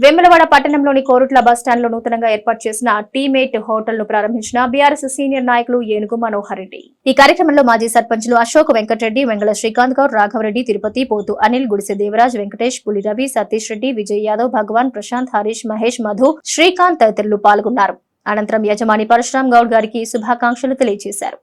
వేములవాడ పట్టణంలోని కోరుట్ల బస్టాండ్ లో నూతనంగా ఏర్పాటు చేసిన టీమేట్ హోటల్ ను ప్రారంభించిన బీఆర్ఎస్ సీనియర్ నాయకులు ఏనుగు మనోహర్ రెడ్డి. ఈ కార్యక్రమంలో మాజీ సర్పంచ్లు అశోక్ వెంకటరెడ్డి, వెంగళ శ్రీకాంత్ గౌడ్, రాఘవరెడ్డి, తిరుపతి, పోతు అనిల్, గుడిసె దేవరాజ్, వెంకటేష్, పులి రవి, సతీష్ రెడ్డి, విజయ్ యాదవ్, భగవాన్, ప్రశాంత్, హరీష్, మహేష్, మధు, శ్రీకాంత్ తదితరులు పాల్గొన్నారు. అనంతరం యజమాని పరశురామ్ గౌడ్ గారికి శుభాకాంక్షలు తెలియజేశారు.